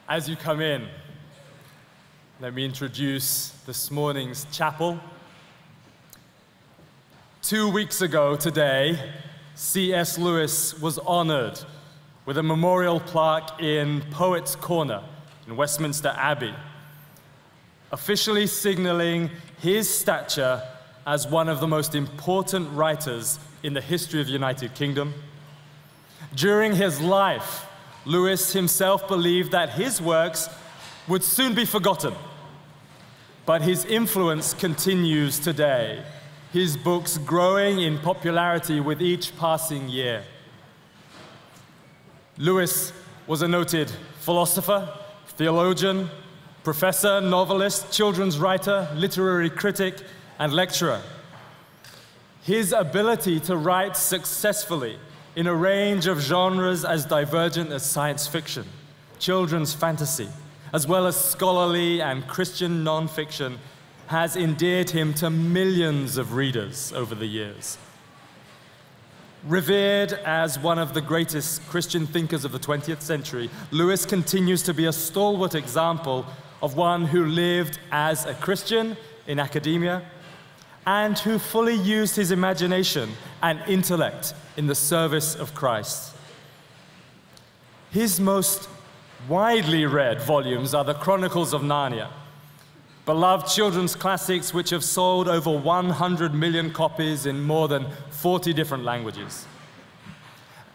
As you come in, let me introduce this morning's chapel. 2 weeks ago today, C.S. Lewis was honored with a memorial plaque in Poets' Corner in Westminster Abbey, officially signaling his stature as one of the most important writers in the history of the United Kingdom. During his life, Lewis himself believed that his works would soon be forgotten, but his influence continues today, his books growing in popularity with each passing year. Lewis was a noted philosopher, theologian, professor, novelist, children's writer, literary critic, and lecturer. His ability to write successfully in a range of genres as divergent as science fiction, children's fantasy, as well as scholarly and Christian non-fiction, has endeared him to millions of readers over the years. Revered as one of the greatest Christian thinkers of the 20th century, Lewis continues to be a stalwart example of one who lived as a Christian in academia and who fully used his imagination and intellect in the service of Christ. His most widely read volumes are the Chronicles of Narnia, beloved children's classics which have sold over 100 million copies in more than 40 different languages.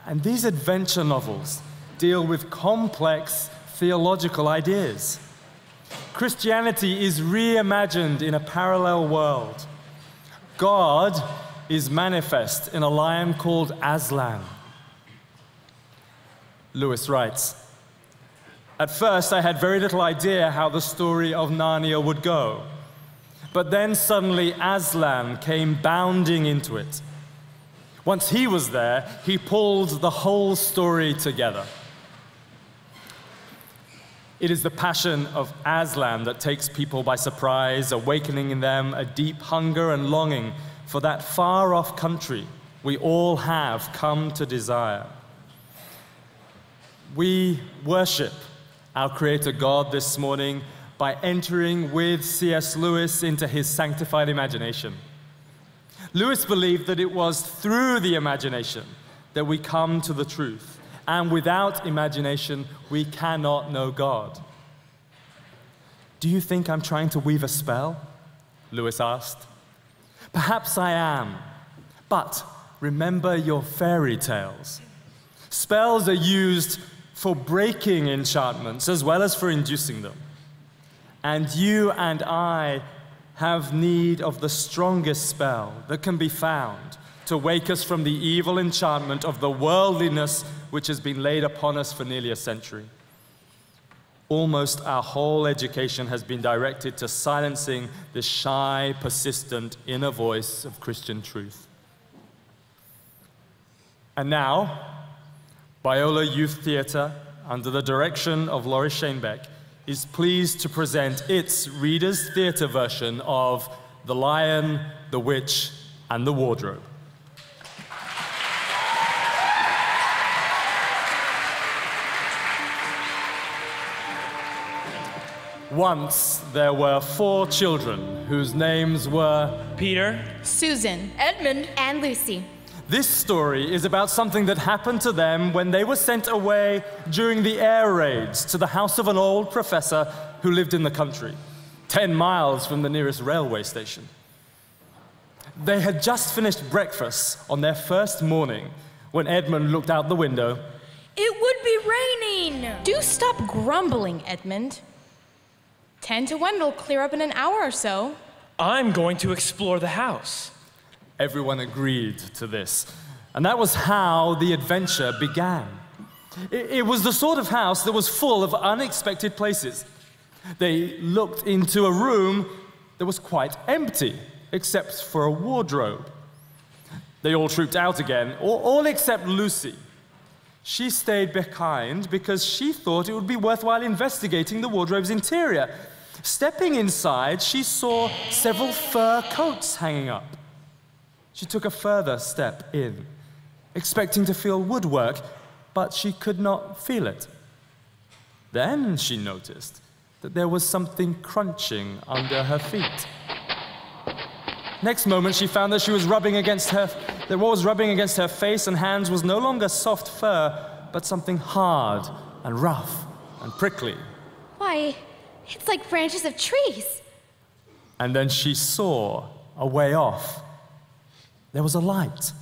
And these adventure novels deal with complex theological ideas. Christianity is reimagined in a parallel world. God is manifest in a lion called Aslan. Lewis writes, "At first I had very little idea how the story of Narnia would go, but then suddenly Aslan came bounding into it. Once he was there, he pulled the whole story together." It is the passion of Aslan that takes people by surprise, awakening in them a deep hunger and longing for that far-off country we all have come to desire. We worship our Creator God this morning by entering with C.S. Lewis into his sanctified imagination. Lewis believed that it was through the imagination that we come to the truth, and without imagination, we cannot know God. "Do you think I'm trying to weave a spell?" Lewis asked. "Perhaps I am, but remember your fairy tales. Spells are used for breaking enchantments as well as for inducing them. And you and I have need of the strongest spell that can be found to wake us from the evil enchantment of the worldliness which has been laid upon us for nearly a century. Almost our whole education has been directed to silencing the shy, persistent inner voice of Christian truth." And now, Biola Youth Theater, under the direction of Laurie Shanebeck, is pleased to present its Reader's Theater version of The Lion, the Witch, and the Wardrobe. Once there were 4 children whose names were Peter, Susan, Edmund, and Lucy. This story is about something that happened to them when they were sent away during the air raids to the house of an old professor who lived in the country, 10 miles from the nearest railway station. They had just finished breakfast on their first morning when Edmund looked out the window. "It would be raining!" Do stop grumbling, Edmund. 10 to 1 will clear up in an hour or so. I'm going to explore the house. Everyone agreed to this, and that was how the adventure began. It was the sort of house that was full of unexpected places. They looked into a room that was quite empty, except for a wardrobe. They all trooped out again, all except Lucy. She stayed behind because she thought it would be worthwhile investigating the wardrobe's interior. Stepping inside, she saw several fur coats hanging up. She took a further step in, expecting to feel woodwork, but she could not feel it. Then she noticed that there was something crunching under her feet. Next moment, she found that what was rubbing against her face and hands was no longer soft fur, but something hard and rough and prickly. Why, it's like branches of trees. And then she saw, a way off, there was a light.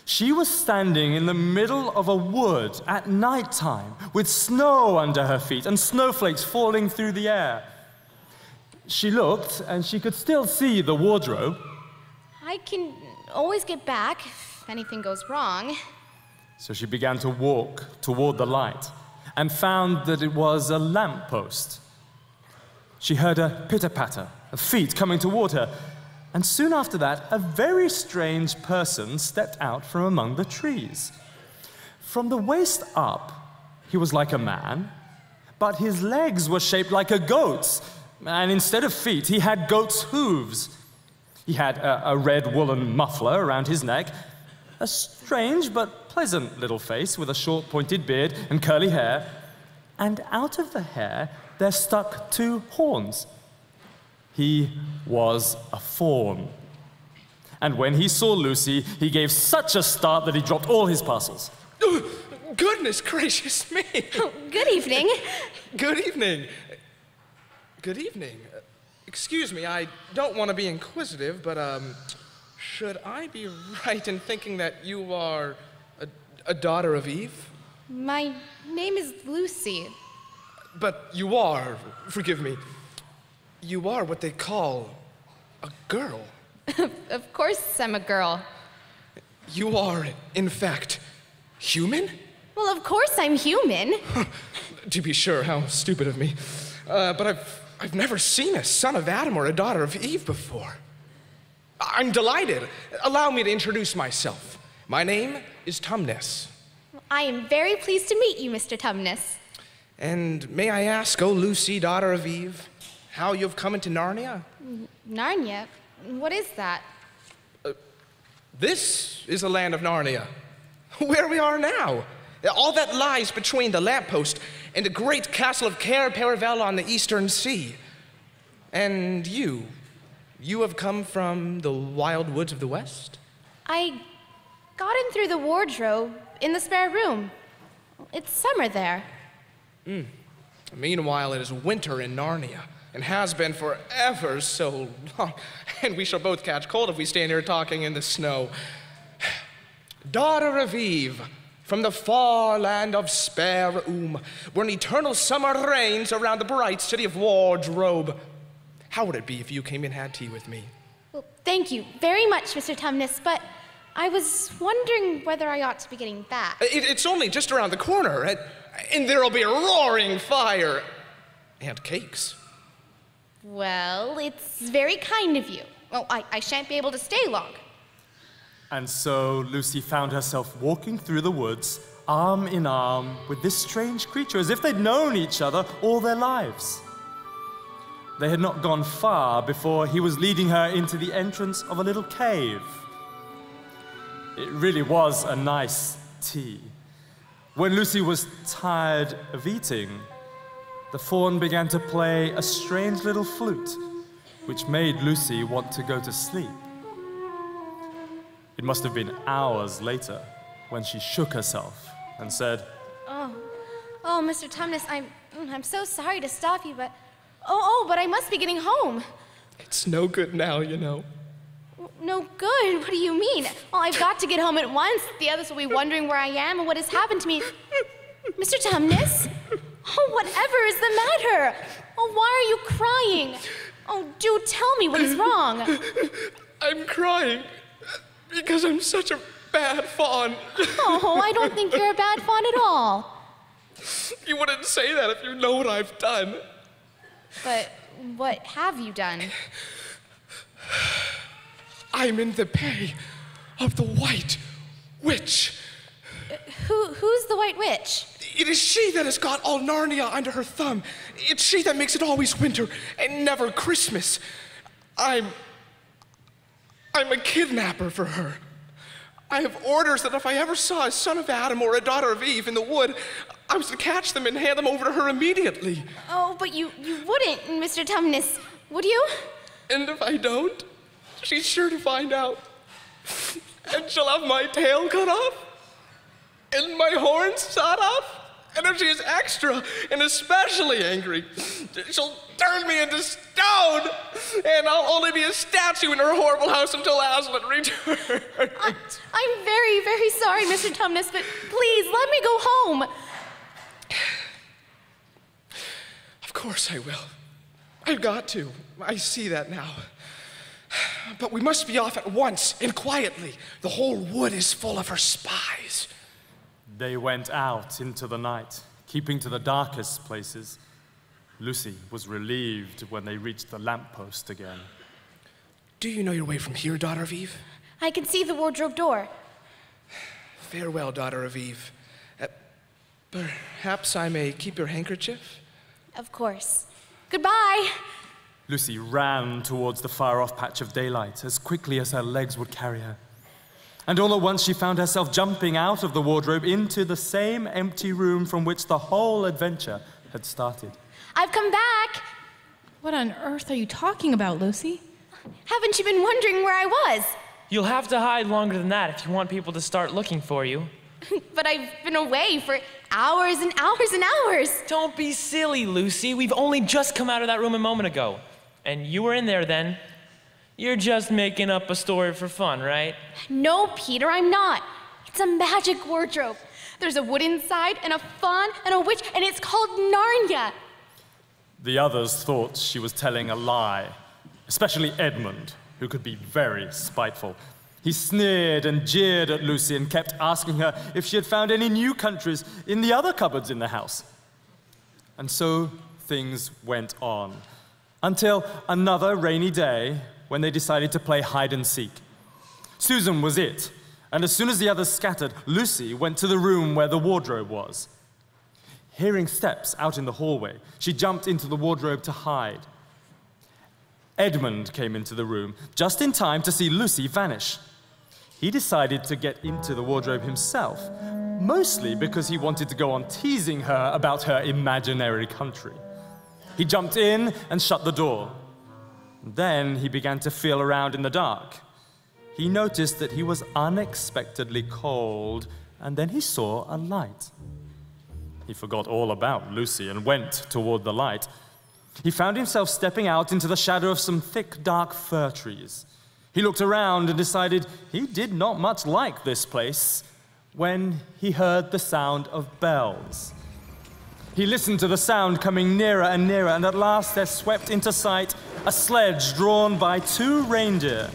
She was standing in the middle of a wood at nighttime with snow under her feet and snowflakes falling through the air. She looked, and she could still see the wardrobe. I can always get back if anything goes wrong. So she began to walk toward the light and found that it was a lamppost. She heard a pitter-patter of feet coming toward her, and soon after that, a very strange person stepped out from among the trees. From the waist up, he was like a man, but his legs were shaped like a goat's. And instead of feet, he had goat's hooves. He had a red woolen muffler around his neck, a strange but pleasant little face with a short pointed beard and curly hair, and out of the hair there stuck 2 horns. He was a fawn. And when he saw Lucy, he gave such a start that he dropped all his parcels. Goodness gracious me! Oh, good evening. Good evening. Good evening. Excuse me, I don't want to be inquisitive, but, should I be right in thinking that you are a daughter of Eve? My name is Lucy. But you are, forgive me, you are what they call a girl. Of course I'm a girl. You are, in fact, human? Well, of course I'm human. To be sure, how stupid of me. But I've never seen a son of Adam or a daughter of Eve before. I'm delighted. Allow me to introduce myself. My name is Tumnus. I am very pleased to meet you, Mr. Tumnus. And may I ask, O Lucy, daughter of Eve, how you've come into Narnia? Narnia? What is that? This is the land of Narnia, where we are now. All that lies between the lamppost and the great castle of Cair Paravel on the eastern sea. And you have come from the wild woods of the west? I got in through the wardrobe in the spare room. It's summer there. Meanwhile, it is winter in Narnia, and has been for ever so long. And we shall both catch cold if we stand here talking in the snow. Daughter of Eve, from the far land of Spare where an eternal summer reigns around the bright city of Wardrobe. How would it be if you came and had tea with me? Well, thank you very much, Mr. Tumnus, but I was wondering whether I ought to be getting back. It's only just around the corner, and there'll be a roaring fire and cakes. Well, it's very kind of you. Well, I shan't be able to stay long. And so Lucy found herself walking through the woods, arm in arm with this strange creature, as if they'd known each other all their lives. They had not gone far before he was leading her into the entrance of a little cave. It really was a nice tea. When Lucy was tired of eating, the fawn began to play a strange little flute, which made Lucy want to go to sleep. It must have been hours later when she shook herself and said, Oh, Mr. Tumnus, I'm so sorry to stop you, but but I must be getting home. It's no good now, you know. No good? What do you mean? Well, I've got to get home at once. The others will be wondering where I am and what has happened to me. Mr. Tumnus? Oh, whatever is the matter? Oh, why are you crying? Oh, do tell me what is wrong. I'm crying because I'm such a bad fawn. Oh, I don't think you're a bad fawn at all. You wouldn't say that if you know what I've done. But what have you done? I'm in the pay of the White Witch. Who's the White Witch? It is she that has got all Narnia under her thumb. It's she that makes it always winter and never Christmas. I'm a kidnapper for her. I have orders that if I ever saw a son of Adam or a daughter of Eve in the wood, I was to catch them and hand them over to her immediately. Oh, but you wouldn't, Mr. Tumnus, would you? And if I don't, she's sure to find out. And she'll have my tail cut off, and my horns sawed off. And if she is extra and especially angry, she'll turn me into stone, and I'll only be a statue in her horrible house until Aslan returns. I'm very, very sorry, Mr. Tumnus, but please let me go home. Of course I will. I've got to. I see that now. But we must be off at once and quietly. The whole wood is full of her spies. They went out into the night, keeping to the darkest places. Lucy was relieved when they reached the lamppost again. Do you know your way from here, daughter of Eve? I can see the wardrobe door. Farewell, daughter of Eve. Perhaps I may keep your handkerchief? Of course. Goodbye. Lucy ran towards the far-off patch of daylight as quickly as her legs would carry her. And all at once she found herself jumping out of the wardrobe into the same empty room from which the whole adventure had started. I've come back. What on earth are you talking about, Lucy? Haven't you been wondering where I was? You'll have to hide longer than that if you want people to start looking for you. But I've been away for hours and hours and hours. Don't be silly, Lucy. We've only just come out of that room a moment ago. And you were in there then. You're just making up a story for fun, right? No, Peter, I'm not. It's a magic wardrobe. There's a wood inside, and a faun, and a witch, and it's called Narnia. The others thought she was telling a lie, especially Edmund, who could be very spiteful. He sneered and jeered at Lucy and kept asking her if she had found any new countries in the other cupboards in the house. And so things went on, until another rainy day when they decided to play hide and seek. Susan was it, and as soon as the others scattered, Lucy went to the room where the wardrobe was. Hearing steps out in the hallway, she jumped into the wardrobe to hide. Edmund came into the room just in time to see Lucy vanish. He decided to get into the wardrobe himself, mostly because he wanted to go on teasing her about her imaginary country. He jumped in and shut the door. Then he began to feel around in the dark. He noticed that he was unexpectedly cold, and then he saw a light. He forgot all about Lucy and went toward the light. He found himself stepping out into the shadow of some thick, dark fir trees. He looked around and decided he did not much like this place when he heard the sound of bells. He listened to the sound coming nearer and nearer, and at last there swept into sight a sledge drawn by 2 reindeer.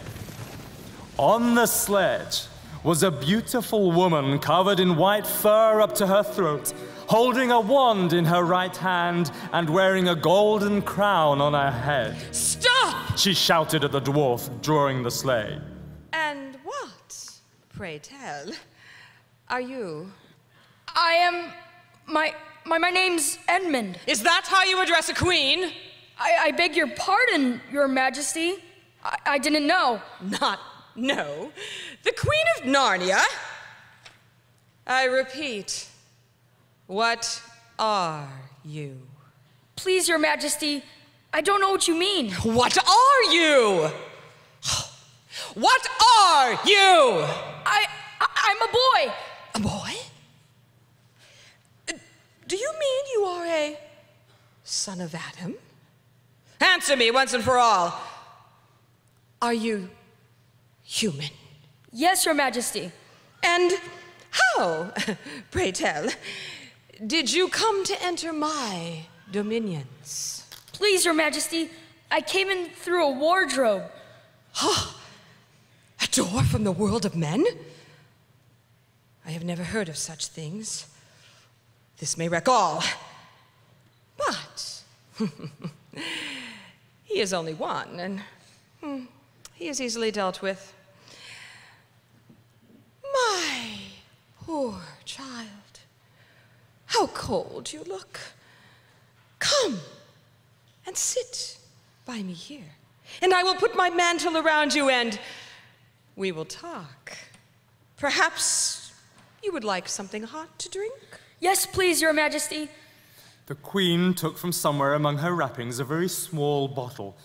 On the sledge was a beautiful woman covered in white fur up to her throat, holding a wand in her right hand and wearing a golden crown on her head. Stop! She shouted at the dwarf drawing the sleigh. And what, pray tell, are you? I am... My name's Edmund. Is that how you address a queen? I beg your pardon, Your Majesty. I didn't know. Not know. The Queen of Narnia? I repeat, what are you? Please, Your Majesty, I don't know what you mean. What are you? What are you? I'm a boy. A boy? Do you mean you are a son of Adam? Answer me once and for all. Are you human? Yes, Your Majesty. And how, pray tell, did you come to enter my dominions? Please, Your Majesty, I came in through a wardrobe. A door from the world of men? I have never heard of such things. This may wreck all. But he is only one, and he is easily dealt with. My poor child, how cold you look. Come and sit by me here, and I will put my mantle around you, and we will talk Perhaps you would like something hot to drink? Yes, please, Your Majesty. The Queen took from somewhere among her wrappings a very small bottle.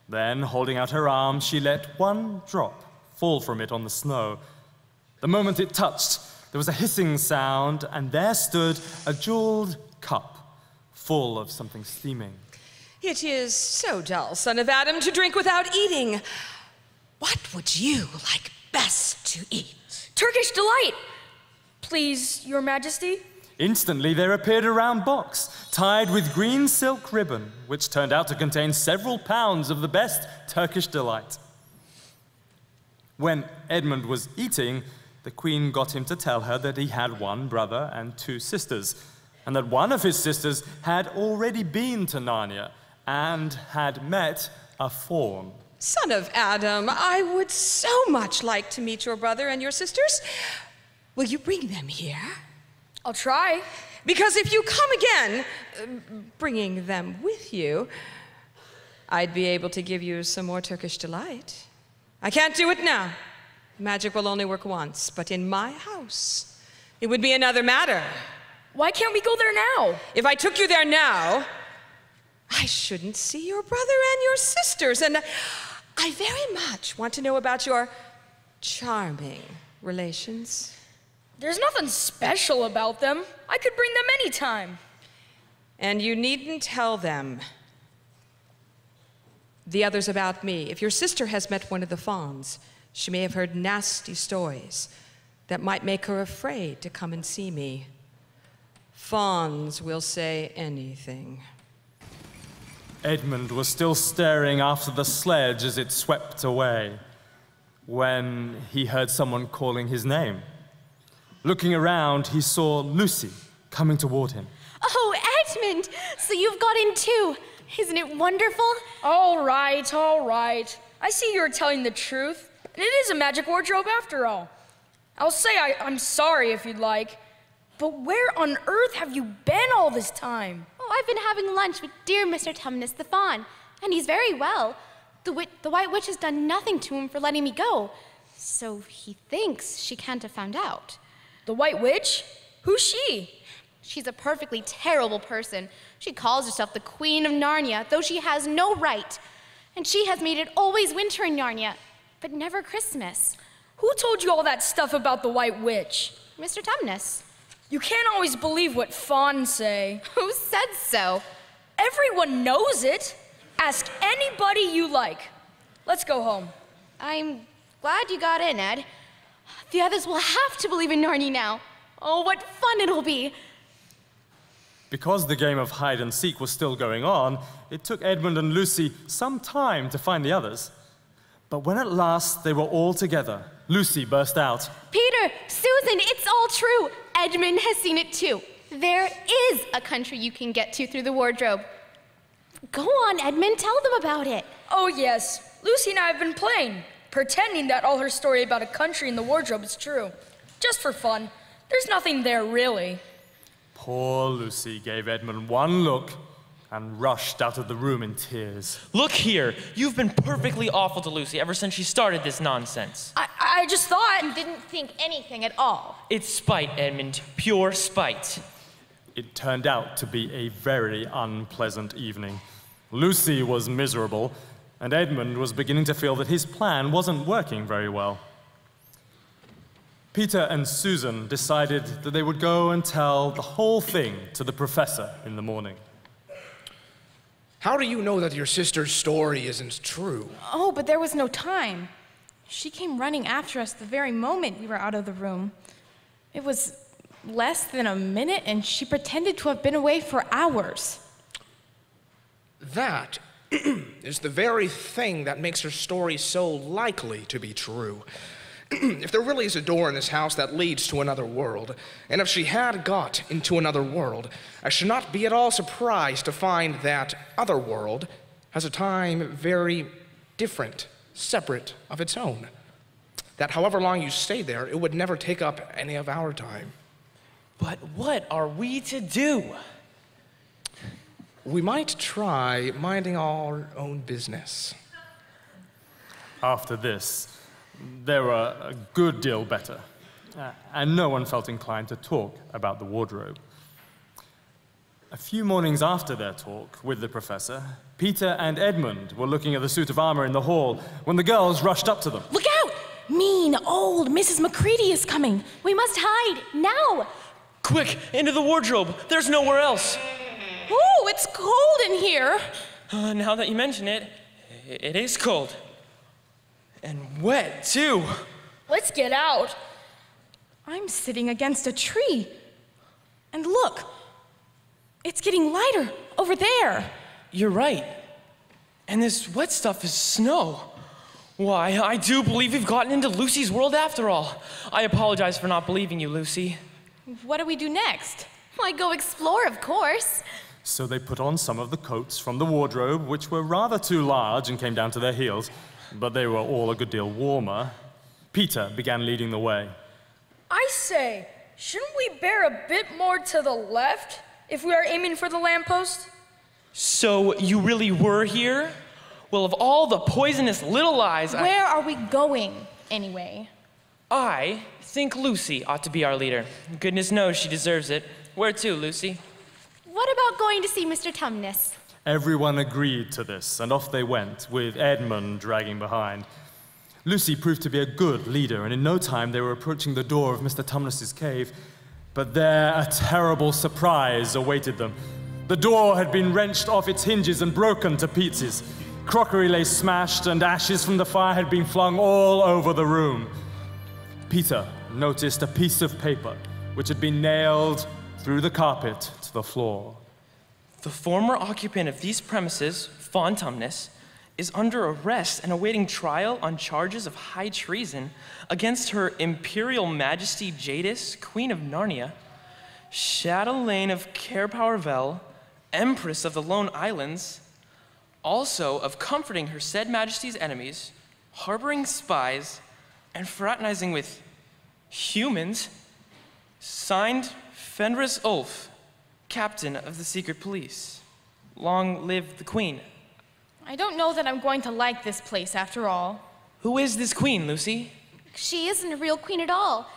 Then, holding out her arm, she let one drop fall from it on the snow. The moment it touched, there was a hissing sound, and there stood a jeweled cup full of something steaming. It is so dull, son of Adam, to drink without eating. What would you like best to eat? Turkish delight. Please, Your Majesty. Instantly, there appeared a round box, tied with green silk ribbon, which turned out to contain several pounds of the best Turkish delight. When Edmund was eating, the Queen got him to tell her that he had one brother and two sisters, and that one of his sisters had already been to Narnia and had met a faun. Son of Adam, I would so much like to meet your brother and your sisters. Will you bring them here? I'll try. Because if you come again, bringing them with you, I'd be able to give you some more Turkish delight. I can't do it now. Magic will only work once, but in my house, it would be another matter. Why can't we go there now? If I took you there now, I shouldn't see your brother and your sisters, and I very much want to know about your charming relations. There's nothing special about them. I could bring them anytime. And you needn't tell them, the others, about me. If your sister has met one of the fauns, she may have heard nasty stories that might make her afraid to come and see me. Fauns will say anything. Edmund was still staring after the sledge as it swept away when he heard someone calling his name. Looking around, he saw Lucy coming toward him. Oh, Edmund! So you've got in too. Isn't it wonderful? All right, all right. I see you're telling the truth, and it is a magic wardrobe after all. I'll say I'm sorry if you'd like, but where on earth have you been all this time? Oh, I've been having lunch with dear Mr. Tumnus the Faun, and he's very well. The White Witch has done nothing to him for letting me go, so he thinks she can't have found out. The White Witch? Who's she? She's a perfectly terrible person. She calls herself the Queen of Narnia, though she has no right. And she has made it always winter in Narnia, but never Christmas. Who told you all that stuff about the White Witch? Mr. Tumnus. You can't always believe what fauns say. Who said so? Everyone knows it. Ask anybody you like. Let's go home. I'm glad you got in, Ed. The others will have to believe in Narnia now. Oh, what fun it'll be. Because the game of hide and seek was still going on, it took Edmund and Lucy some time to find the others. But when at last they were all together, Lucy burst out. Peter, Susan, it's all true. Edmund has seen it too. There is a country you can get to through the wardrobe. Go on, Edmund, tell them about it. Oh, yes. Lucy and I have been playing, pretending that all her story about a country in the wardrobe is true. Just for fun. There's nothing there, really. Poor Lucy gave Edmund one look and rushed out of the room in tears. Look here, you've been perfectly awful to Lucy ever since she started this nonsense. I just thought... You didn't think anything at all. It's spite, Edmund, pure spite. It turned out to be a very unpleasant evening. Lucy was miserable, and Edmund was beginning to feel that his plan wasn't working very well. Peter and Susan decided that they would go and tell the whole thing to the professor in the morning. How do you know that your sister's story isn't true? Oh, but there was no time. She came running after us the very moment we were out of the room. It was less than a minute, and she pretended to have been away for hours. That is the very thing that makes her story so likely to be true. If there really is a door in this house that leads to another world, and if she had got into another world, I should not be at all surprised to find that other world has a time very different, separate of its own. That however long you stay there, it would never take up any of our time. But what are we to do? We might try minding our own business. After this, they were a good deal better. and no one felt inclined to talk about the wardrobe. A few mornings after their talk with the professor, Peter and Edmund were looking at the suit of armor in the hall when the girls rushed up to them. Look out! Mean old Mrs. McCready is coming. We must hide, now! Quick, into the wardrobe. There's nowhere else. Ooh, it's cold in here. Now that you mention it, it is cold. And wet, too. Let's get out. I'm sitting against a tree. And look, it's getting lighter over there. You're right. And this wet stuff is snow. Why, I do believe we've gotten into Lucy's world after all. I apologize for not believing you, Lucy. What do we do next? Why, go explore, of course. So they put on some of the coats from the wardrobe, which were rather too large and came down to their heels, but they were all a good deal warmer. Peter began leading the way. I say, shouldn't we bear a bit more to the left if we are aiming for the lamppost? So you really were here? Well, of all the poisonous little lies, Where are we going, anyway? I think Lucy ought to be our leader. Goodness knows she deserves it. Where to, Lucy? What about going to see Mr. Tumnus? Everyone agreed to this, and off they went, with Edmund dragging behind. Lucy proved to be a good leader, and in no time they were approaching the door of Mr. Tumnus's cave. But there a terrible surprise awaited them. The door had been wrenched off its hinges and broken to pieces. Crockery lay smashed, and ashes from the fire had been flung all over the room. Peter noticed a piece of paper which had been nailed through the carpet to the floor. The former occupant of these premises, Fawn Tumnus, is under arrest and awaiting trial on charges of high treason against Her Imperial Majesty Jadis, Queen of Narnia, Shadowlands of Cair-Paravel, Empress of the Lone Islands, also of comforting her said Majesty's enemies, harboring spies, and fraternizing with humans. Signed, Fenris Ulf, Captain of the Secret Police. Long live the Queen. I don't know that I'm going to like this place after all. Who is this queen, Lucy? She isn't a real queen at all.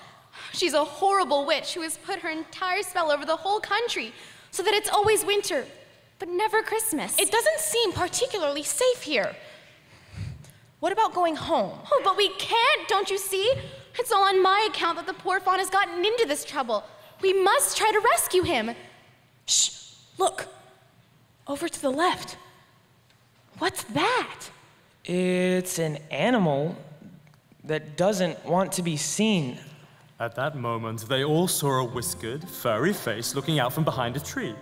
She's a horrible witch who has put her entire spell over the whole country so that it's always winter, but never Christmas. It doesn't seem particularly safe here. What about going home? Oh, but we can't, don't you see? It's all on my account that the poor fawn has gotten into this trouble. We must try to rescue him. Shh, look, over to the left. What's that? It's an animal that doesn't want to be seen. At that moment, they all saw a whiskered, furry face looking out from behind a tree.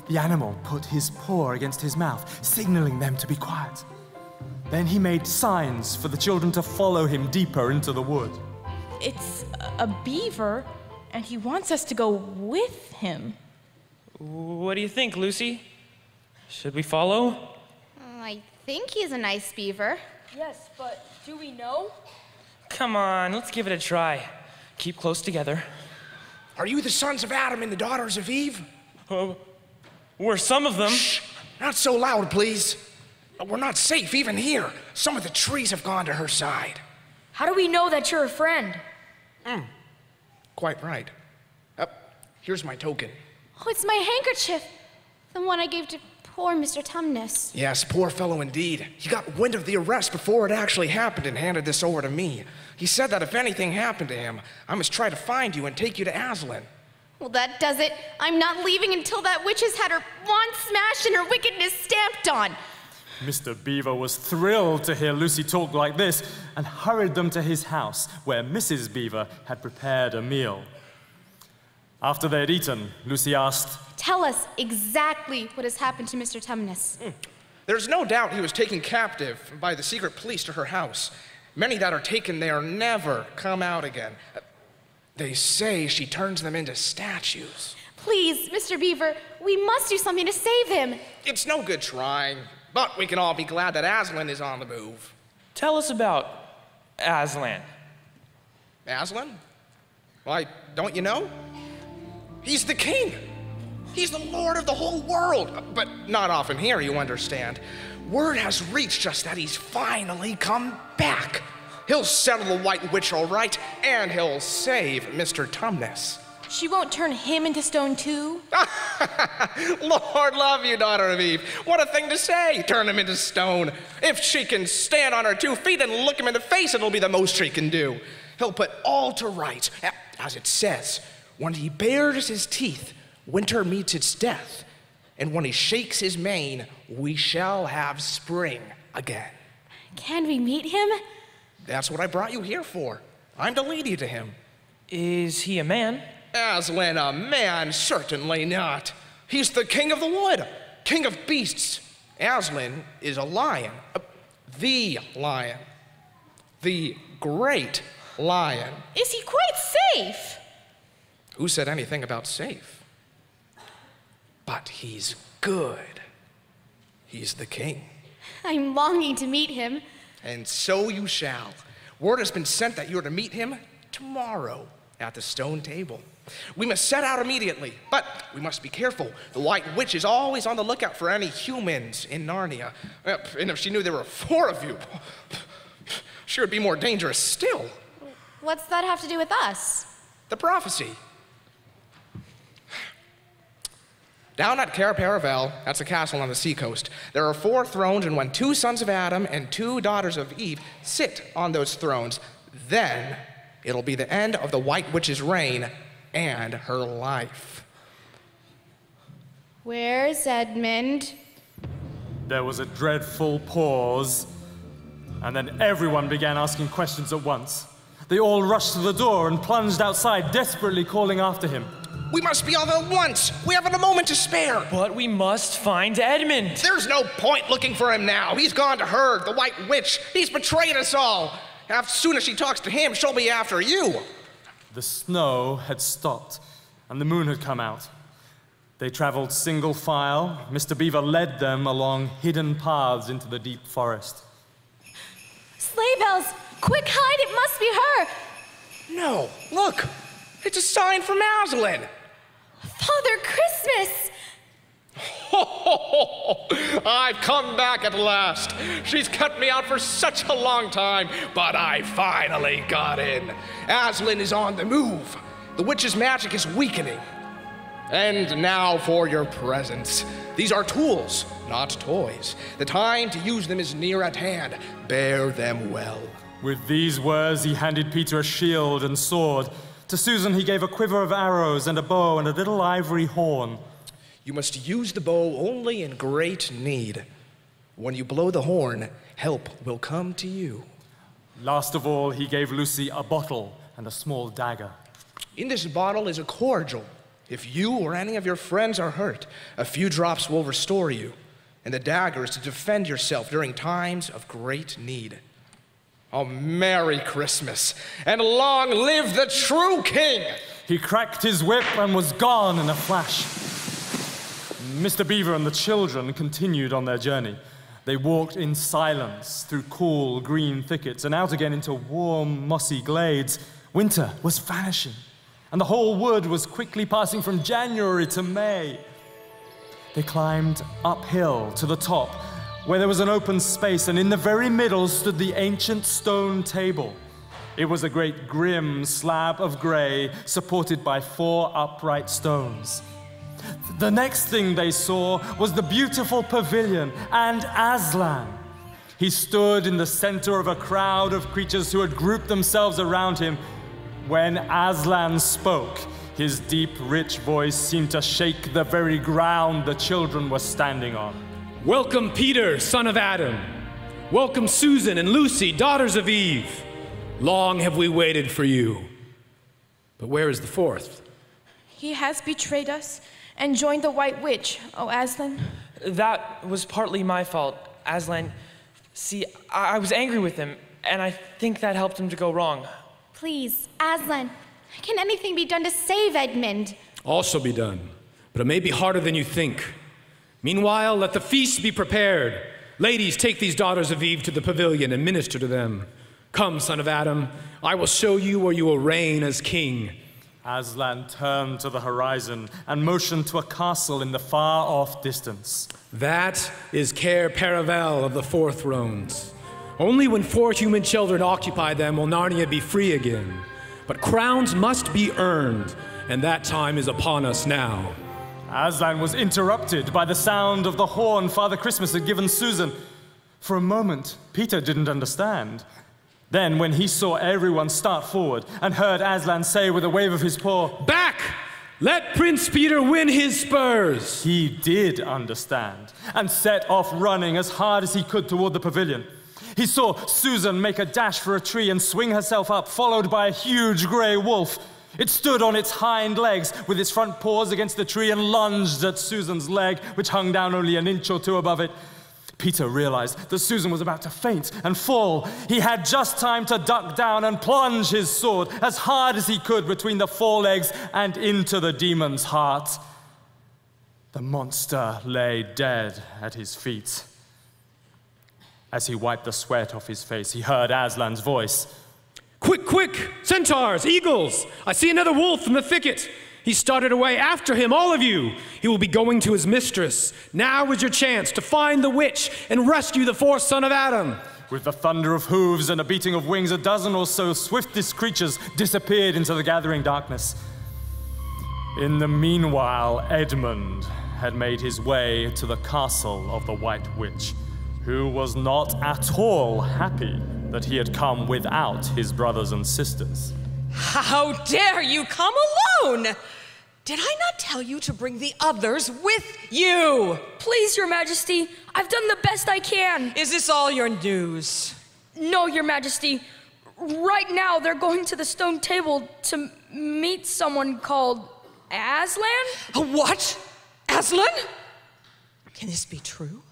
The animal put his paw against his mouth, signaling them to be quiet. Then he made signs for the children to follow him deeper into the wood. It's a beaver, and he wants us to go with him. What do you think, Lucy? Should we follow? I think he's a nice beaver. Yes, but do we know? Come on, let's give it a try. Keep close together. Are you the sons of Adam and the daughters of Eve? We're some of them. Shh! Not so loud, please. We're not safe even here. Some of the trees have gone to her side. How do we know that you're a friend? Quite right. Here's my token. Oh, it's my handkerchief. The one I gave to poor Mr. Tumnus. Yes, poor fellow indeed. He got wind of the arrest before it actually happened and handed this over to me. He said that if anything happened to him, I must try to find you and take you to Aslan. Well, that does it. I'm not leaving until that witch has had her wand smashed and her wickedness stamped on. Mr. Beaver was thrilled to hear Lucy talk like this and hurried them to his house, where Mrs. Beaver had prepared a meal. After they had eaten, Lucy asked, Tell us exactly what has happened to Mr. Tumnus. There's no doubt he was taken captive by the secret police to her house. Many that are taken there never come out again. They say she turns them into statues. Please, Mr. Beaver, we must do something to save him. It's no good trying, but we can all be glad that Aslan is on the move. Tell us about Aslan. Aslan? Why, don't you know? He's the king. He's the lord of the whole world. But not often here, you understand. Word has reached us that he's finally come back. He'll settle the White Witch all right, and he'll save Mr. Tumnus. She won't turn him into stone too? Lord love you, daughter of Eve. What a thing to say, turn him into stone. If she can stand on her 2 feet and look him in the face, it'll be the most she can do. He'll put all to right. As it says, when he bares his teeth, winter meets its death. And when he shakes his mane, we shall have spring again. Can we meet him? That's what I brought you here for. I'm to lead you to him. Is he a man? Aslan, a man, certainly not. He's the king of the wood, king of beasts. Aslan is a lion, the lion, the great lion. Is he quite safe? Who said anything about safe? But he's good. He's the king. I'm longing to meet him. And so you shall. Word has been sent that you're to meet him tomorrow at the stone table. We must set out immediately, but we must be careful. The White Witch is always on the lookout for any humans in Narnia. And if she knew there were 4 of you, she would be more dangerous still. What's that have to do with us? The prophecy. Down at Cair Paravel, that's a castle on the seacoast, there are 4 thrones, and when 2 sons of Adam and 2 daughters of Eve sit on those thrones, then it'll be the end of the White Witch's reign and her life. Where's Edmund? There was a dreadful pause, and then everyone began asking questions at once. They all rushed to the door and plunged outside, desperately calling after him. We must be off at once. We haven't a moment to spare. But we must find Edmund. There's no point looking for him now. He's gone to her, the White Witch. He's betrayed us all. As soon as she talks to him, she'll be after you. The snow had stopped, and the moon had come out. They traveled single file. Mr. Beaver led them along hidden paths into the deep forest. Sleigh bells! Quick, hide! It must be her! No, look. It's a sign from Aslan. Father Christmas! I've come back at last. She's kept me out for such a long time, but I finally got in. Aslan is on the move. The witch's magic is weakening. And now for your presents. These are tools, not toys. The time to use them is near at hand. Bear them well. With these words, he handed Peter a shield and sword. To Susan, he gave a quiver of arrows and a bow and a little ivory horn. You must use the bow only in great need. When you blow the horn, help will come to you. Last of all, he gave Lucy a bottle and a small dagger. In this bottle is a cordial. If you or any of your friends are hurt, a few drops will restore you. And the dagger is to defend yourself during times of great need. Oh, Merry Christmas, and long live the true king! He cracked his whip and was gone in a flash. Mr. Beaver and the children continued on their journey. They walked in silence through cool green thickets and out again into warm, mossy glades. Winter was vanishing, and the whole wood was quickly passing from January to May. They climbed uphill to the top, where there was an open space, and in the very middle stood the ancient stone table. It was a great grim slab of gray, supported by 4 upright stones. The next thing they saw was the beautiful pavilion and Aslan. He stood in the center of a crowd of creatures who had grouped themselves around him. When Aslan spoke, his deep, rich voice seemed to shake the very ground the children were standing on. Welcome, Peter, son of Adam. Welcome, Susan and Lucy, daughters of Eve. Long have we waited for you. But where is the 4th? He has betrayed us and joined the White Witch, oh Aslan. That was partly my fault, Aslan. See, I was angry with him, and I think that helped him to go wrong. Please, Aslan, can anything be done to save Edmund? All shall be done, but it may be harder than you think. Meanwhile, let the feast be prepared. Ladies, take these daughters of Eve to the pavilion and minister to them. Come, son of Adam, I will show you where you will reign as king. Aslan turned to the horizon and motioned to a castle in the far-off distance. That is Cair Paravel of the 4 thrones. Only when 4 human children occupy them will Narnia be free again. But crowns must be earned, and that time is upon us now. Aslan was interrupted by the sound of the horn Father Christmas had given Susan. For a moment, Peter didn't understand. Then, when he saw everyone start forward and heard Aslan say with a wave of his paw, "Back! Let Prince Peter win his spurs!" he did understand and set off running as hard as he could toward the pavilion. He saw Susan make a dash for a tree and swing herself up, followed by a huge gray wolf. It stood on its hind legs with its front paws against the tree and lunged at Susan's leg, which hung down only an inch or two above it. Peter realized that Susan was about to faint and fall. He had just time to duck down and plunge his sword as hard as he could between the forelegs and into the demon's heart. The monster lay dead at his feet. As he wiped the sweat off his face, he heard Aslan's voice. "Quick, quick! Centaurs, eagles! I see another wolf in the thicket! He started away after him, all of you! He will be going to his mistress. Now is your chance to find the witch and rescue the 4th son of Adam!" With the thunder of hooves and a beating of wings, a dozen or so swiftest creatures disappeared into the gathering darkness. In the meanwhile, Edmund had made his way to the castle of the White Witch, who was not at all happy that he had come without his brothers and sisters. How dare you come alone? Did I not tell you to bring the others with you? Please, Your Majesty, I've done the best I can. Is this all your news? No, Your Majesty. Right now, they're going to the stone table to meet someone called Aslan? What? Aslan? Can this be true?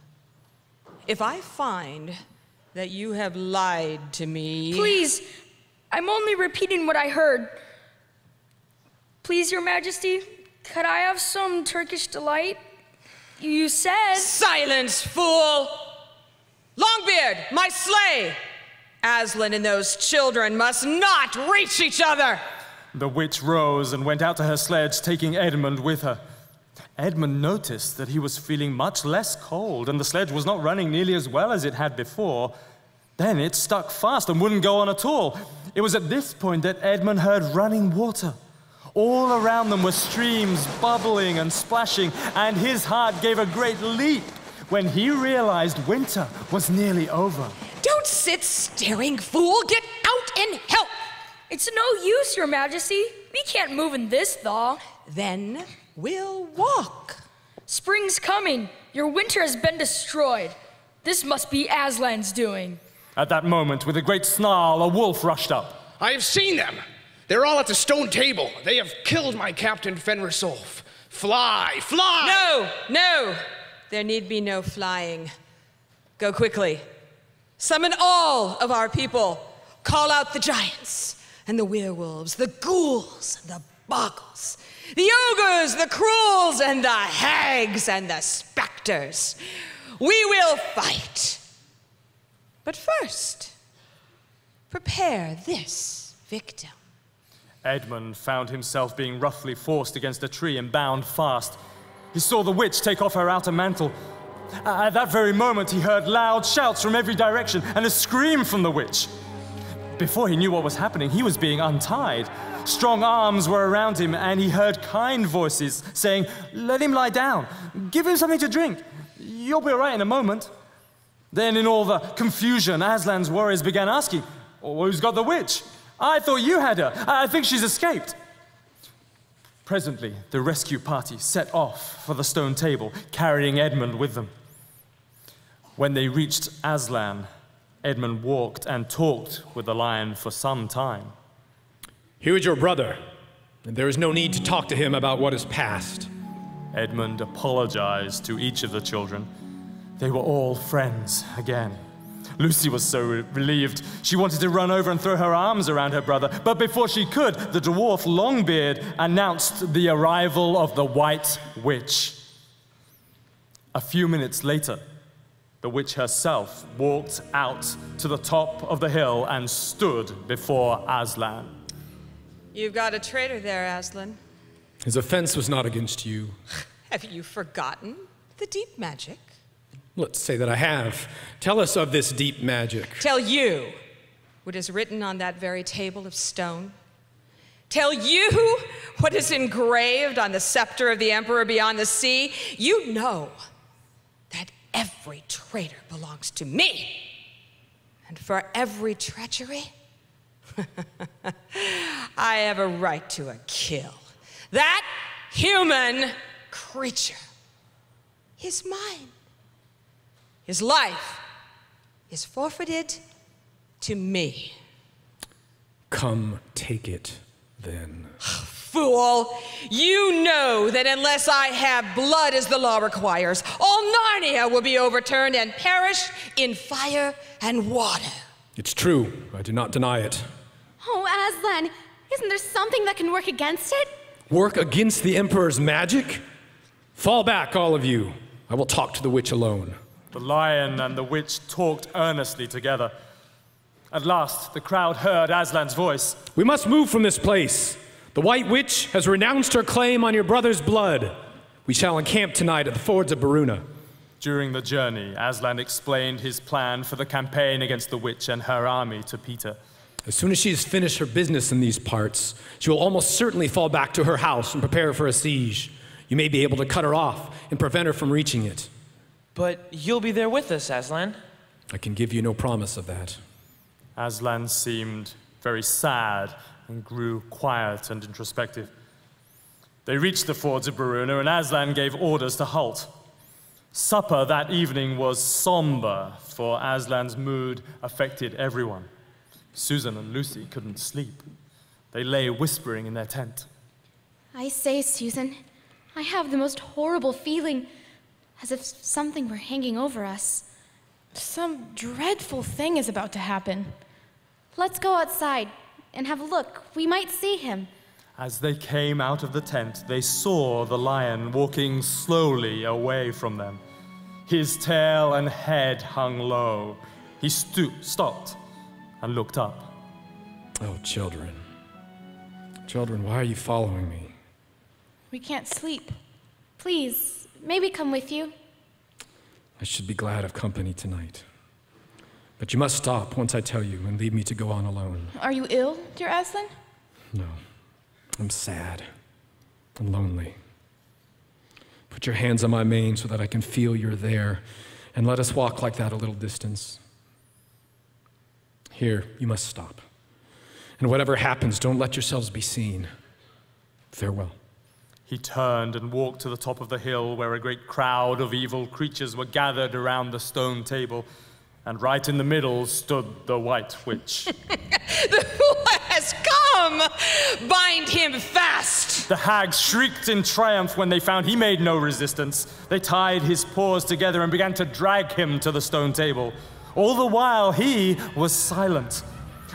If I find that you have lied to me... Please, I'm only repeating what I heard. Please, Your Majesty, could I have some Turkish delight? You said... Silence, fool! Longbeard, my sleigh! Aslan and those children must not reach each other! The witch rose and went out to her sledge, taking Edmund with her. Edmund noticed that he was feeling much less cold, and the sledge was not running nearly as well as it had before. Then it stuck fast and wouldn't go on at all. It was at this point that Edmund heard running water. All around them were streams bubbling and splashing, and his heart gave a great leap when he realized winter was nearly over. Don't sit staring, fool! Get out and help! It's no use, Your Majesty. We can't move in this thaw. Then we'll walk. Spring's coming. Your winter has been destroyed. This must be Aslan's doing. At that moment, with a great snarl, a wolf rushed up. I have seen them. They're all at the stone table. They have killed my captain, Fenrisolf. Fly, fly! No, no! There need be no flying. Go quickly. Summon all of our people. Call out the giants and the werewolves, the ghouls and the boggles, the ogres, the cruels, and the hags and the specters. We will fight. But first, prepare this victim. Edmund found himself being roughly forced against a tree and bound fast. He saw the witch take off her outer mantle. At that very moment, he heard loud shouts from every direction and a scream from the witch. Before he knew what was happening, he was being untied. Strong arms were around him, and he heard kind voices saying, "Let him lie down. Give him something to drink. You'll be all right in a moment." Then, in all the confusion, Aslan's warriors began asking, "Who's got the witch? I thought you had her. I think she's escaped." Presently, the rescue party set off for the stone table, carrying Edmund with them. When they reached Aslan, Edmund walked and talked with the lion for some time. "Here is your brother, and there is no need to talk to him about what is past." Edmund apologized to each of the children. They were all friends again. Lucy was so relieved. She wanted to run over and throw her arms around her brother, but before she could, the dwarf Longbeard announced the arrival of the White Witch. A few minutes later, the witch herself walked out to the top of the hill and stood before Aslan. You've got a traitor there, Aslan. His offense was not against you. Have you forgotten the deep magic? Let's say that I have. Tell us of this deep magic. Tell you what is written on that very table of stone. Tell you what is engraved on the scepter of the emperor beyond the sea. You know that every traitor belongs to me. And for every treachery, I have a right to a kill. That human creature is mine. His life is forfeited to me. Come take it, then. Fool! You know that unless I have blood as the law requires, all Narnia will be overturned and perish in fire and water. It's true. I do not deny it. Oh, Aslan, isn't there something that can work against it? Work against the Emperor's magic? Fall back, all of you. I will talk to the witch alone. The lion and the witch talked earnestly together. At last, the crowd heard Aslan's voice. We must move from this place. The White Witch has renounced her claim on your brother's blood. We shall encamp tonight at the fords of Baruna. During the journey, Aslan explained his plan for the campaign against the witch and her army to Peter. As soon as she has finished her business in these parts, she will almost certainly fall back to her house and prepare for a siege. You may be able to cut her off and prevent her from reaching it. But you'll be there with us, Aslan. I can give you no promise of that. Aslan seemed very sad and grew quiet and introspective. They reached the fords of Baruna, and Aslan gave orders to halt. Supper that evening was somber, for Aslan's mood affected everyone. Susan and Lucy couldn't sleep. They lay whispering in their tent. I say, Susan, I have the most horrible feeling, as if something were hanging over us. Some dreadful thing is about to happen. Let's go outside and have a look. We might see him. As they came out of the tent, they saw the lion walking slowly away from them. His tail and head hung low. He stopped and looked up. Oh, children. Children, why are you following me? We can't sleep. Please, may we come with you? I should be glad of company tonight. But you must stop once I tell you and leave me to go on alone. Are you ill, dear Aslan? No. I'm sad and lonely. Put your hands on my mane so that I can feel you're there, and let us walk like that a little distance. Here, you must stop. And whatever happens, don't let yourselves be seen. Farewell. He turned and walked to the top of the hill where a great crowd of evil creatures were gathered around the stone table, and right in the middle stood the White Witch. The fool has come! Bind him fast! The hags shrieked in triumph when they found he made no resistance. They tied his paws together and began to drag him to the stone table. All the while, he was silent.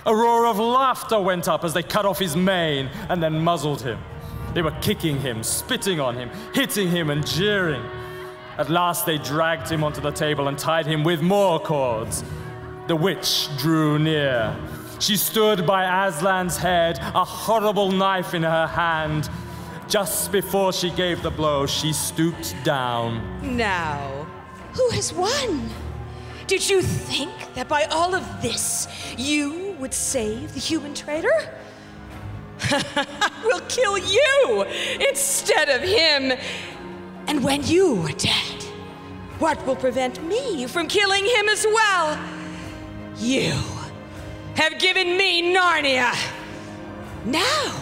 A roar of laughter went up as they cut off his mane and then muzzled him. They were kicking him, spitting on him, hitting him and jeering. At last they dragged him onto the table and tied him with more cords. The witch drew near. She stood by Aslan's head, a horrible knife in her hand. Just before she gave the blow, she stooped down. Now, who has won? Did you think that by all of this, you would save the human traitor? We'll kill you instead of him. And when you are dead, what will prevent me from killing him as well? You have given me Narnia. Now,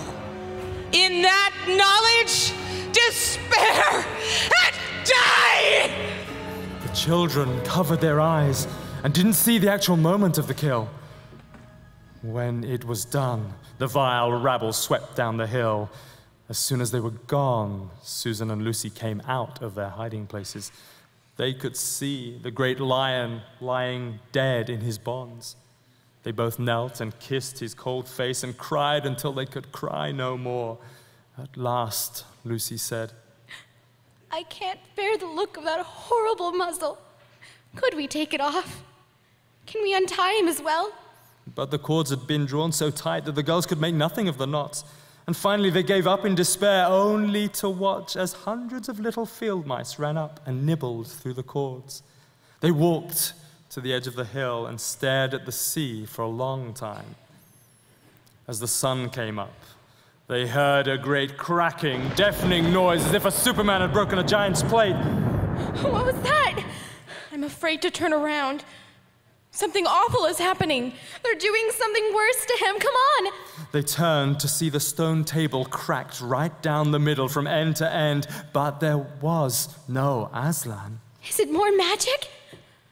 in that knowledge, despair and die! The children covered their eyes and didn't see the actual moment of the kill. When it was done, the vile rabble swept down the hill. As soon as they were gone, Susan and Lucy came out of their hiding places. They could see the great lion lying dead in his bonds. They both knelt and kissed his cold face and cried until they could cry no more. At last, Lucy said, I can't bear the look of that horrible muzzle. Could we take it off? Can we untie him as well? But the cords had been drawn so tight that the girls could make nothing of the knots. And finally they gave up in despair, only to watch as hundreds of little field mice ran up and nibbled through the cords. They walked to the edge of the hill and stared at the sea for a long time. As the sun came up, they heard a great cracking, deafening noise as if a Superman had broken a giant's plate. What was that? I'm afraid to turn around. Something awful is happening. They're doing something worse to him. Come on. They turned to see the stone table cracked right down the middle from end to end, but there was no Aslan. Is it more magic?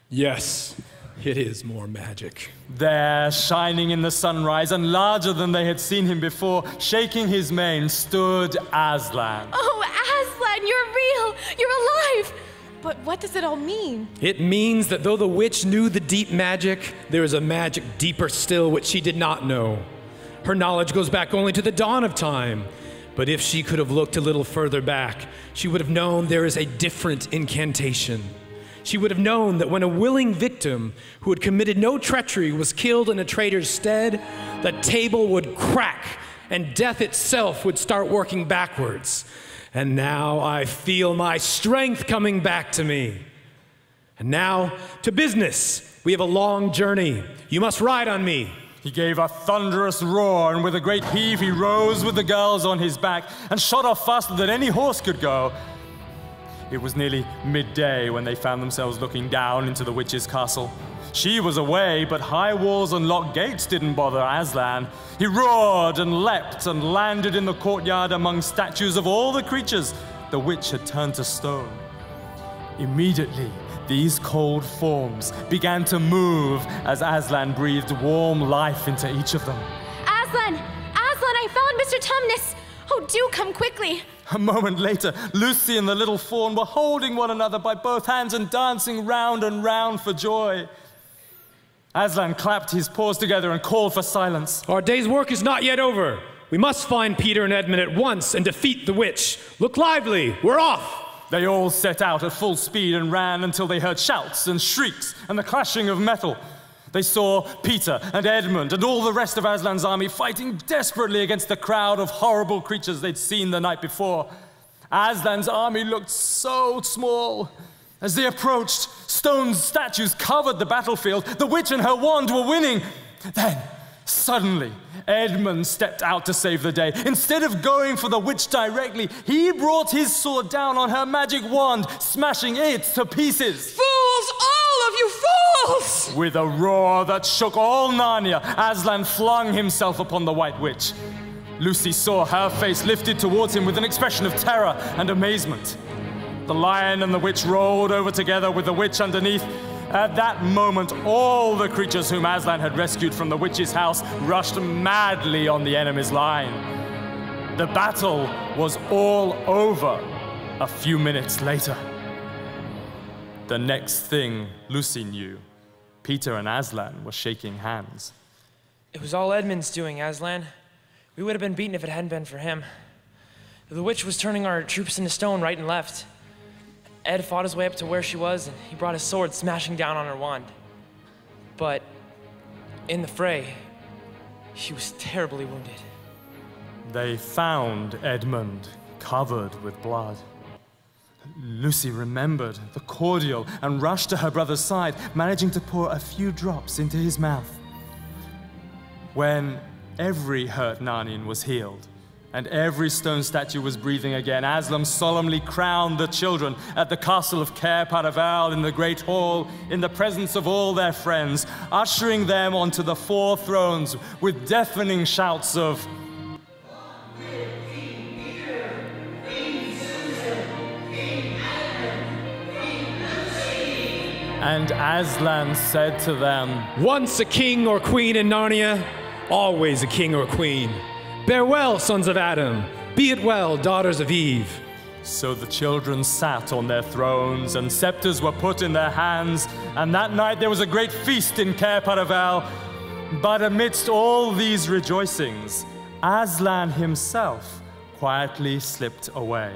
Yes, it is more magic. There, shining in the sunrise and larger than they had seen him before, shaking his mane, stood Aslan. Oh, Aslan, you're real. You're alive. But what does it all mean? It means that though the witch knew the deep magic, there is a magic deeper still which she did not know. Her knowledge goes back only to the dawn of time. But if she could have looked a little further back, she would have known there is a different incantation. She would have known that when a willing victim who had committed no treachery was killed in a traitor's stead, the table would crack and death itself would start working backwards. And now I feel my strength coming back to me. And now, to business. We have a long journey. You must ride on me. He gave a thunderous roar, and with a great heave, he rose with the girls on his back and shot off faster than any horse could go. It was nearly midday when they found themselves looking down into the witch's castle. She was away, but high walls and locked gates didn't bother Aslan. He roared and leapt and landed in the courtyard among statues of all the creatures the witch had turned to stone. Immediately, these cold forms began to move as Aslan breathed warm life into each of them. Aslan! Aslan, I found Mr. Tumnus! Oh, do come quickly! A moment later, Lucy and the little fawn were holding one another by both hands and dancing round and round for joy. Aslan clapped his paws together and called for silence. Our day's work is not yet over. We must find Peter and Edmund at once and defeat the witch. Look lively, we're off! They all set out at full speed and ran until they heard shouts and shrieks and the clashing of metal. They saw Peter and Edmund and all the rest of Aslan's army fighting desperately against the crowd of horrible creatures they'd seen the night before. Aslan's army looked so small. As they approached, stone statues covered the battlefield. The witch and her wand were winning. Then, suddenly, Edmund stepped out to save the day. Instead of going for the witch directly, he brought his sword down on her magic wand, smashing it to pieces. Fools, all of you fools! With a roar that shook all Narnia, Aslan flung himself upon the White Witch. Lucy saw her face lifted towards him with an expression of terror and amazement. The lion and the witch rolled over together with the witch underneath. At that moment, all the creatures whom Aslan had rescued from the witch's house rushed madly on the enemy's line. The battle was all over a few minutes later. The next thing Lucy knew, Peter and Aslan were shaking hands. It was all Edmund's doing, Aslan. We would have been beaten if it hadn't been for him. The witch was turning our troops into stone right and left. Ed fought his way up to where she was, and he brought his sword smashing down on her wand. But in the fray, she was terribly wounded. They found Edmund covered with blood. Lucy remembered the cordial and rushed to her brother's side, managing to pour a few drops into his mouth. When every hurt Narnian was healed, and every stone statue was breathing again, Aslan solemnly crowned the children at the castle of Cair Paravel in the great hall, in the presence of all their friends, ushering them onto the 4 thrones with deafening shouts of, and Aslan said to them, Once a king or queen in Narnia, always a king or queen. Bear well, sons of Adam. Be it well, daughters of Eve. So the children sat on their thrones, and scepters were put in their hands, and that night there was a great feast in Cair Paravel. But amidst all these rejoicings, Aslan himself quietly slipped away.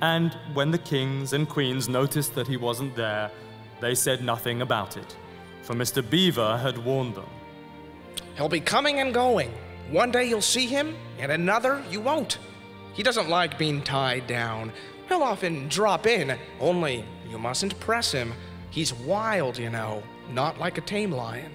And when the kings and queens noticed that he wasn't there, they said nothing about it, for Mr. Beaver had warned them. He'll be coming and going. One day you'll see him, and another you won't. He doesn't like being tied down. He'll often drop in, only you mustn't press him. He He's wild, you know, not like a tame lion.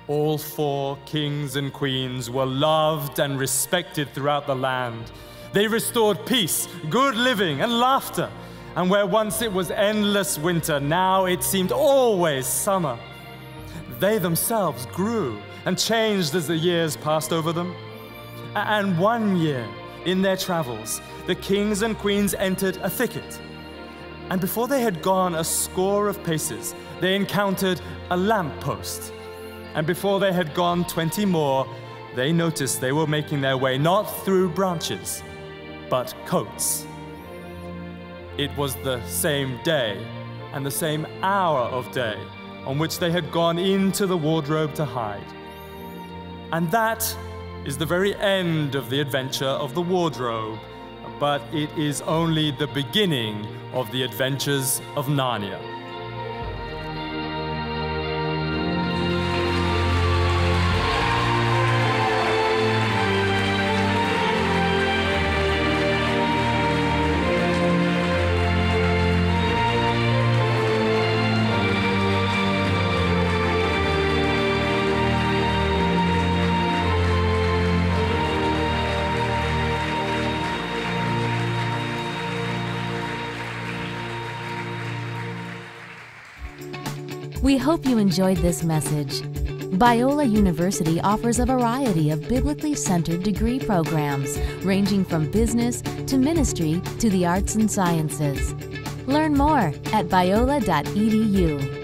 All 4 kings and queens were loved and respected throughout the land. They restored peace, good living, and laughter. And where once it was endless winter, now it seemed always summer. They themselves grew and changed as the years passed over them. And one year, in their travels, the kings and queens entered a thicket. And before they had gone a score of paces, they encountered a lamppost. And before they had gone 20 more, they noticed they were making their way not through branches, but coats. It was the same day and the same hour of day on which they had gone into the wardrobe to hide. And that is the very end of the adventure of the wardrobe, but it is only the beginning of the adventures of Narnia. We hope you enjoyed this message. Biola University offers a variety of biblically centered degree programs, ranging from business to ministry to the arts and sciences. Learn more at biola.edu.